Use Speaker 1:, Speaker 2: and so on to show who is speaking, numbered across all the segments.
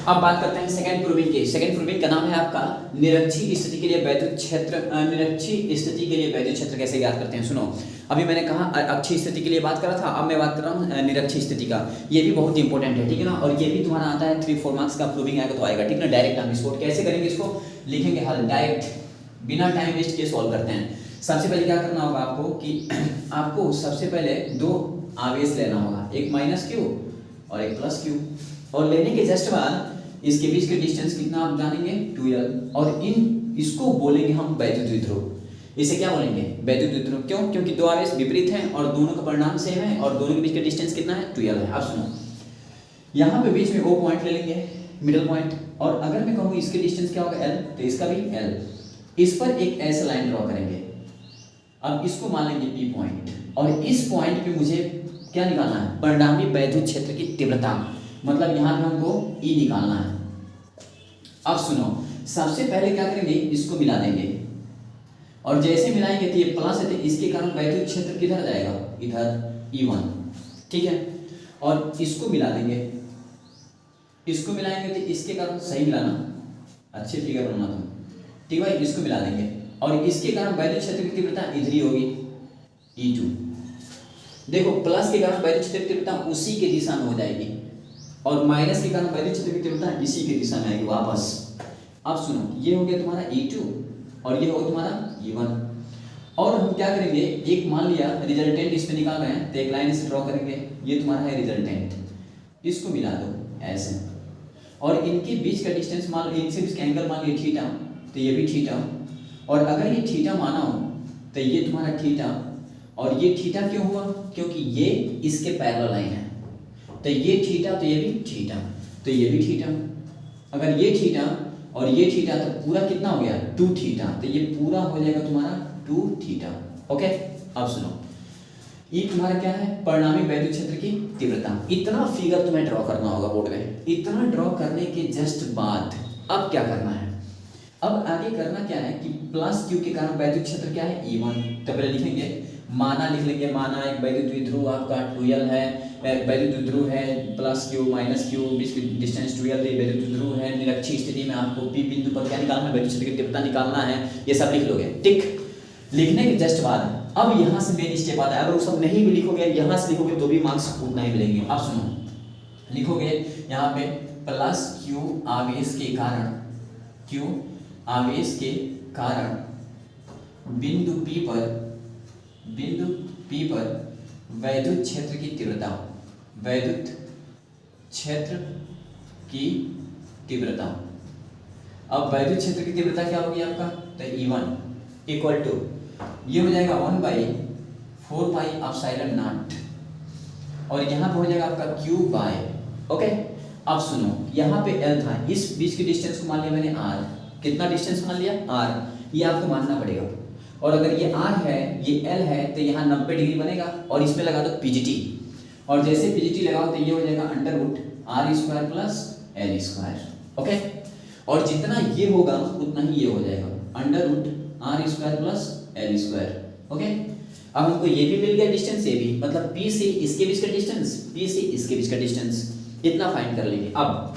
Speaker 1: अब बात करते हैं सेकंड प्रूविंग की। सेकंड प्रूविंग का नाम है आपका निरक्षी स्थिति के लिए वैद्युत क्षेत्र। निरक्षी स्थिति के लिए वैद्युत क्षेत्र कैसे ज्ञात करते हैं, सुनो। अभी मैंने कहा अक्षीय स्थिति के लिए बात करा था, अब मैं बात कर रहा हूँ निरक्षी स्थिति का। ये भी बहुत इंपॉर्टेंट है, ठीक है ना। और ये भी तुम्हारा आता है 3-4 मार्क्स का प्रूविंग आएगा तो आएगा, ठीक है ना। डायरेक्ट ऑन स्पॉट कैसे करेंगे इसको, लिखेंगे हल डायरेक्ट बिना टाइम वेस्ट किए सॉल्व करते हैं। सबसे पहले क्या करना होगा आपको कि आपको सबसे पहले दो आवेश लेना होगा, एक माइनस क्यू और एक प्लस क्यू। और लेने के जस्ट बाद इसके बीच के डिस्टेंस कितना आप जानेंगे 2l। और इसको बोलेंगे हम वैद्युत द्विध्रुव। इसे क्या बोलेंगे, वैद्युत द्विध्रुव। क्यों, क्योंकि दो आवेश विपरीत हैं और दोनों का परिणाम सेम है और दोनों के बीच का डिस्टेंस कितना है 2l है। अब सुनो, यहाँ पे बीच में O पॉइंट ले लेंगे, मिडिल पॉइंट। और अगर मैं कहूँ इसके डिस्टेंस क्या होगा l, तो इसका भी l। इस पर एक ऐसा लाइन ड्रॉ करेंगे। अब इसको मान लेंगे P पॉइंट और इस पॉइंट पे मुझे क्या निकालना है, परिणामी वैद्युत क्षेत्र की तीव्रता। मतलब यहाँ पे हमको E निकालना है। अब सुनो, सबसे पहले क्या करेंगे, इसको मिला देंगे और जैसे मिलाएंगे तो ये प्लस है, तो इसके कारण वैद्युत क्षेत्र किधर जाएगा, इधर E1, ठीक है। और इसको मिला देंगे, इसको मिलाएंगे तो इसके कारण सही मिलाना, अच्छे फिगर बनाना तुम, ठीक है। इसको मिला देंगे और इसके कारण वैद्युत क्षेत्र की तीव्रता इधर ही होगी E2। देखो प्लस के कारण वैद्युत क्षेत्र की तीव्रता उसी के दिशा में हो जाएगी और माइनस के कारण वैद्युत क्षेत्र की तीव्रता इसी के दिशा में आएगी वापस। अब सुनो, ये हो गया तुम्हारा E2 और ये होगा तुम्हारा E1। और हम क्या करेंगे, एक मान लिया रिजल्टेंट इस पे निकाल रहे हैं तो एक लाइन से ड्रॉ करेंगे, ये तुम्हारा है रिजल्टेंट। इसको मिला दो ऐसे और इनके बीच का डिस्टेंस मान लो, इनसे बीच का एंगल मान लिया थीटा, तो ये भी थीटा। और अगर ये थीटा माना हो तो ये तुम्हारा थीटा। और ये थीटा क्यों हुआ, क्योंकि ये इसके पैरेलल लाइन है, तो ये थीटा तो ये भी थीटा, तो ये भी थीटा। अगर ये थीटा और ये थीटा तो पूरा कितना हो गया 2 थीटा, तो ये पूरा हो जाएगा तुम्हारा 2 थीटा। ओके, अब सुनो, ये तुम्हारा क्या है, परिणामी वैद्युत क्षेत्र की तीव्रता। इतना फिगर तुम्हें ड्रॉ करना होगा बोर्ड में। इतना ड्रॉ करने के जस्ट बाद अब क्या करना है, अब आगे करना क्या है कि प्लस क्यू के कारण वैद्युत क्षेत्र क्या है E1। तो पहले लिखेंगे, माना लिख लेंगे, माना एक वैद्युत द्विध्रुव आपका 2l है, वैद्युत द्विध्रुव है, प्लस क्यू माइनस क्यू, बीच की डिस्टेंस 2l, वैद्युत द्विध्रुव है। निरक्षीय स्थिति में आपको P बिंदु पर क्या निकालना है, वैद्युत क्षेत्र की तीव्रता निकालना है। ये सब लिख लोगे, टिक। लिखने के जस्ट बाद अब यहाँ से मेन स्टेप आता है। अगर वो सब नहीं भी लिखोगे, यहाँ से लिखोगे तो भी मार्क्स उतना ही मिलेंगे। अब सुनो, लिखोगे यहाँ पे प्लस क्यू आवेश के कारण, क्यू आवेश के कारण बिंदु P पर वैद्युत क्षेत्र की तीव्रता, वैद्युत क्षेत्र की तीव्रता। अब वैद्युत क्षेत्र की तीव्रता क्या होगी आपका, तो E1 इक्वल टू ये हो जाएगा 1/4 पाई एप्सिलॉन नॉट और यहाँ पे हो जाएगा आपका Q बाय। ओके, अब सुनो, यहाँ पे L था, इस बीच की डिस्टेंस को मान लिया मैंने R। कितना डिस्टेंस मान लिया R, ये आपको मानना पड़ेगा। और अगर ये R है, ये L है, तो यहाँ 90 डिग्री बनेगा और इसमें लगा दो PGT। और जैसे PGT लगाओ तो ये हो जाएगा √R² प्लस L²। ओके, और जितना ये होगा उतना ही ये हो जाएगा √R² प्लस L²। ओके, अब हमको ये भी मिल गया डिस्टेंस, ये भी, मतलब P से इसके बीच का डिस्टेंस, P से इसके बीच का डिस्टेंस, इतना फाइंड कर लेंगे। अब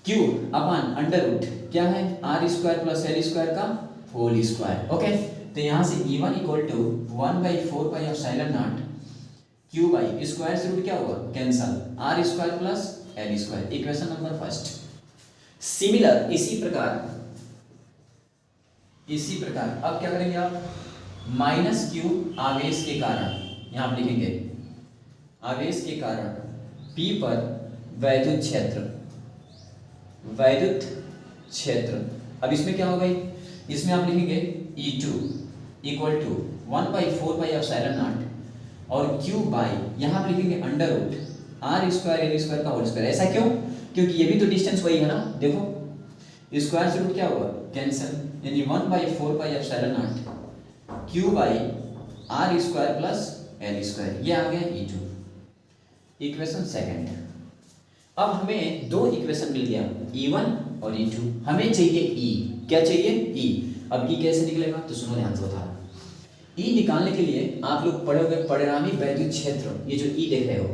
Speaker 1: Q अपन अंडर क्या है R² प्लस L² का होल स्क्वायर। ओके, तो यहाँ से E1 equal to 1/4 pi epsilon naught Q by square से रूट क्या होगा, cancel, R² plus L²। Equation number first. Similar इसी प्रकार अब क्या करेंगे आप, माइनस Q आवेश के कारण, यहाँ आप लिखेंगे आवेश के कारण P पर वैद्युत क्षेत्र। अब इसमें क्या होगा, इसमें आप लिखेंगे E2 equal to 1/4 pi epsilon naught और Q बाई यहाँ पे लिखेंगे √R² L² का होल स्क्वायर। ऐसा क्यों, क्योंकि ये भी तो डिस्टेंस वही है ना। देखो स्क्वायर से रूट क्या होगा, कैंसिल, यानी 1/4 pi epsilon naught Q by R² plus L²। ये आ गया E2, इक्वेशन सेकंड। अब हमें दो इक्वेशन मिल गया, E1 और E2। हमें चाहिए E, क्या चाहिए E। अब E कैसे निकलेगा, तो सुनो ध्यान से बता। E निकालने के लिए आप लोग पढ़ोगे परिणामी वैद्युत क्षेत्र, ये जो E देख रहे हो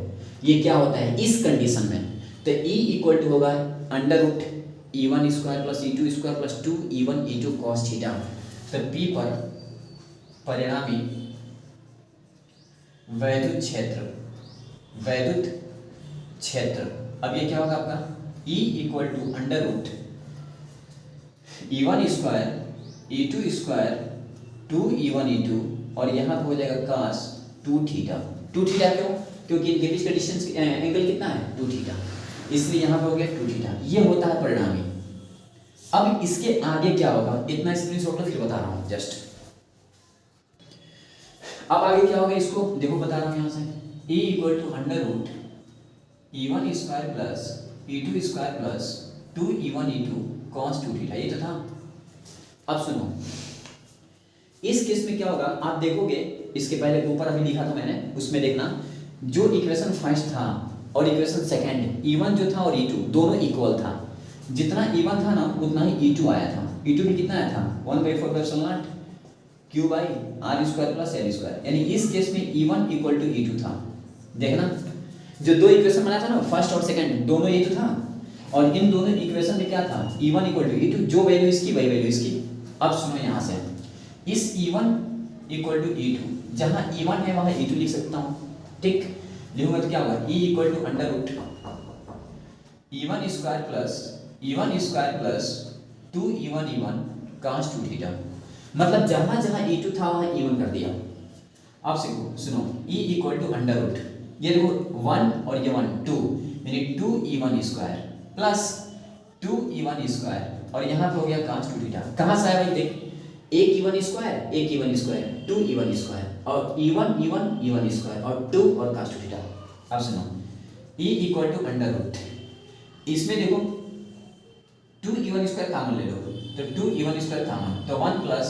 Speaker 1: ये क्या होता है इस कंडीशन में, तो E इक्वल टू होगा under root E1 square plus E2 square plus 2 E1 E2 cos theta. तो P पर परिणामी वैद्युत क्षेत्र अब ये क्या होगा आपका E equal to under root E1 square E2 square 2 E1 E2 और यहाँ पे हो जाएगा cos 2 थीटा। 2 थीटा क्यों? क्योंकि इनके बीच का डिस्टेंस एंगल कितना है 2 थीटा, इसलिए यहाँ पे हो गया 2 थीटा। ये होता है परिणामी। अब इसके आगे क्या होगा इतना स्क्रीनशॉट लो, फिर बता रहा हूँ जस्ट। अब आगे क्या होगा इसको देखो बता रहा हूँ यहाँ से E equal to under root E1 square plus E2 square plus 2 E1 E2 cos 2 theta. ये तो था। अब सुनो इस केस में क्या होगा आप देखोगे, इसके पहले ऊपर अभी लिखा था मैंने, उसमें देखना जो इक्वेशन फर्स्ट था और इक्वेशन सेकंड E1 जो था और E2 दोनों इक्वल था। जितना E1 था ना उतना ही E2 आया था। E2 भी कितना आया था 1/4 Q by R square plus L square, यानी इस केस में E1 इक्वल टू E2 था। देखना जो दो इक्वेशन बनाया था ना फर्स्ट और सेकंड दोनों ये तो था, और इन दोनों इक्वेशन में क्या था E1 इक्वल टू E2, जो वैल्यू इसकी वही वैल्यू इसकी। अब सुनो यहाँ से इस E1 इक्वल टू E2 जहाँ E1 है वहाँ E2 लिख सकता हूँ, ठीक। लिखूंगा तो क्या होगा E equal to under root E1 square plus 2 E1 E1 cos 2 theta. मतलब जहाँ जहाँ E2 था वहाँ E1 कर दिया। अब सीखो सुनो E equal to under root, ये देखो 1 और ये 1 2, यानी 2 E1 square plus 2 E1 square और यहाँ पे हो गया cos 2 थीटा। कहाँ से आया भाई देख, एक E1 स्क्वायर 2 E1 स्क्वायर और E1 स्क्वायर और 2 और cos 2 थीटा। अब सुनो E equal to under root, इसमें देखो 2 E1 स्क्वायर कॉमन ले लो तो 2 E1 स्क्वायर कॉमन तो 1 प्लस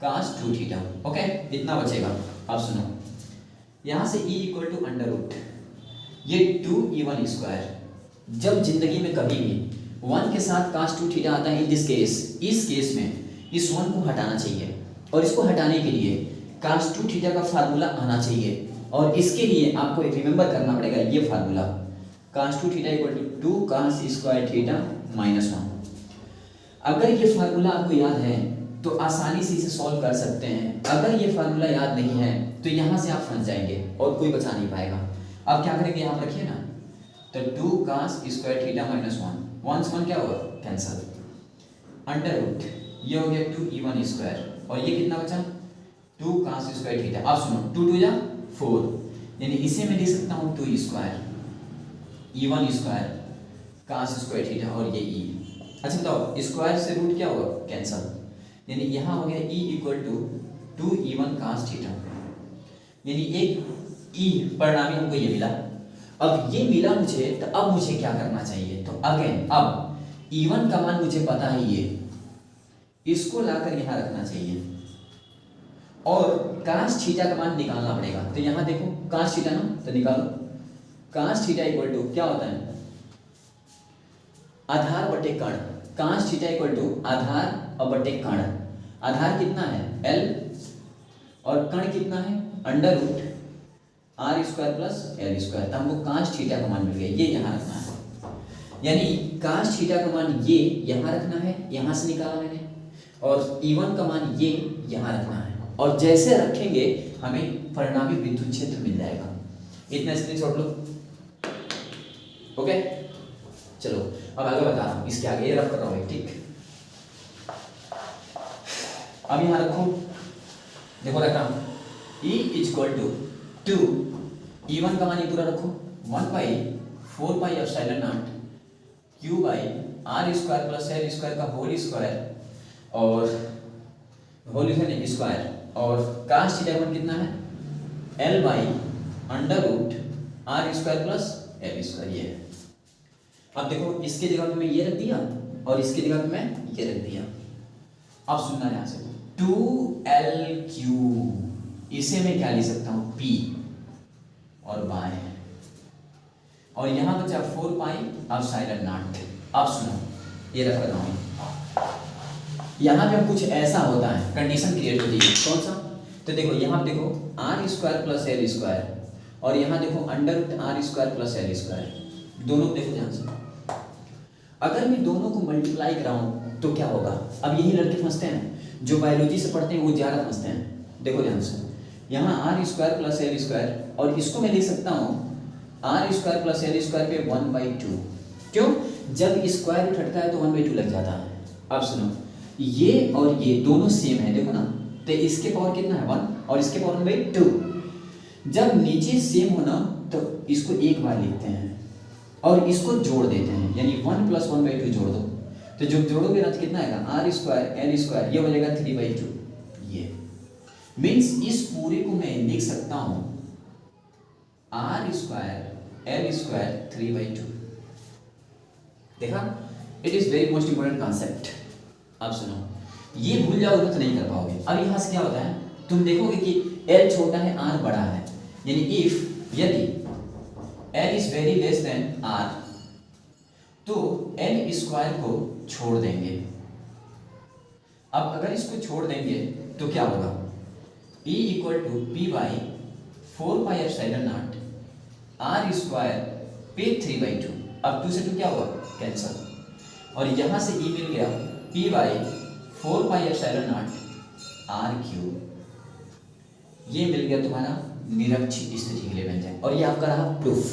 Speaker 1: cos 2 थीटा। ओके इतना बचेगा। अब सुनो यहाँ से E equal to under root ये 2 E1 स्क्वायर, जब जिंदगी में कभी भी 1 के साथ cos 2 थीटा आता है इन दिस केस, इस केस में इस 1 को हटाना चाहिए और इसको हटाने के लिए cos 2 थीटा का फार्मूला आना चाहिए, और इसके लिए आपको रिमेंबर करना पड़ेगा ये formula cos 2 theta equal to 2 cos square theta minus 1। अगर ये फार्मूला आपको याद है तो आसानी से इसे सॉल्व कर सकते हैं। अगर ये फार्मूला याद नहीं है तो यहाँ से आप फंस जाएंगे और कोई बचा नहीं पाएगा। अब क्या करेंगे यहाँ पर रखिए ना, तो 2 cos स्क्वायर थीटा माइनस 1 1 क्या होगा कैंसिल, अंडर रूट ये हो गया 2 E1 स्क्वायर और ये कितना बचा 2 cos स्क्वायर थीटा। अब सुनो 2 2 जा 4, यानी इसे मैं लिख सकता हूँ 2 square E1 square cos square theta और ये E। अच्छा बताओ स्क्वायर से रूट क्या होगा कैंसिल, यानी यहाँ हो गया E equal to 2 E1 cos theta, यानी एक E परिणामी हमको ये मिला। अब ये मिला मुझे तो अब मुझे क्या करना चाहिए, तो अगेन अब E1 का मान मुझे पता है, ये इसको लाकर यहाँ रखना चाहिए और cos थीटा का मान निकालना पड़ेगा। तो यहाँ देखो cos थीटा ना, तो निकालो cos थीटा इक्वल टू क्या होता है आधार बटे कण, cos थीटा इक्वल टू आधार और बटे कण। आधार कितना है L और कण कितना है under root R square plus L square. तो हमको cos थीटा का मान मिल गया, ये यहाँ रखना है, यानी cos थीटा का मान ये यहाँ रखना है, यहाँ से निकाला मैंने, और E1 का मान ये यहाँ रखना है, और जैसे रखेंगे हमें परिणामी विद्युत क्षेत्र मिल जाएगा। इतना स्क्रीनशॉट लो। ओके चलो अब आगे बता रहा हूँ, इसके आगे ये रफ कर रहा हूँ ठीक। अब यहाँ रखो, देखो रख रहा हूँ E इक्वल टू 2 E1 का मान ये पूरा रखो 1/4 pi epsilon naught Q by R square plus L square का होल स्क्वायर और होल स्क्वायर और cos थीटा का कितना है L by under root R square plus L square. ये है। अब देखो इसके जगह पे मैं ये रख दिया और इसके जगह पे मैं ये रख दिया। अब सुनना यहाँ से 2L3, इसे मैं क्या लिख सकता हूँ P और बाय, और यहाँ बचा 4 पाई एप्सिलॉन नॉट। अब सुनो ये रख रहा हूँ, यहाँ पे कुछ ऐसा होता है कंडीशन क्रिएट होती है, कौन सा, तो देखो यहाँ देखो R square plus L square और यहाँ देखो under root R square plus L square, दोनों को देखो ध्यान से, अगर मैं दोनों को मल्टीप्लाई कराऊं तो क्या होगा। अब यही लड़के फंसते हैं, जो बायोलॉजी से पढ़ते हैं वो ज़्यादा फंसते हैं। देखो ध्यान से, यहाँ R square plus L square, और इसको मैं लिख सकता हूँ R square plus L square पे 1/2। क्यों, जब स्क्वायर रूट हटता है तो 1/2 लग जाता है। अब सुनो, ये और ये दोनों सेम है, देखो ना, तो इसके पावर कितना है 1 और इसके पावर 1/2। जब नीचे सेम होना तो इसको एक बार लिखते हैं और इसको जोड़ देते हैं, यानी 1 + 1/2 जोड़ दो, तो जब जोड़ोगे ना तो कितना आएगा, आर स्क्वायर एल स्क्वायर, ये हो जाएगा 3/2। ये मीन्स इस पूरे को मैं लिख सकता हूं आर स्क्वायर एल स्क्वायर 3/2। देखा, it is very most important concept. अब सुनो, ये भूल जाओगे तो नहीं कर पाओगे। अब यहाँ से क्या होता है, तुम देखोगे कि एल छोटा है आर बड़ा है, यानी इफ यदि L is very less than R तो एल स्क्वायर को छोड़ देंगे। अब अगर इसको छोड़ देंगे तो क्या होगा, E = P/4πε0 आर स्क्वायर पे 3/2। अब 2 से 2 क्या होगा, कैंसल, और यहां से E मिल गया P/4πε0 r³। ये मिल गया तुम्हारा निरक्षी स्थिति के लिए व्यंजक, और ये आपका रहा प्रूफ।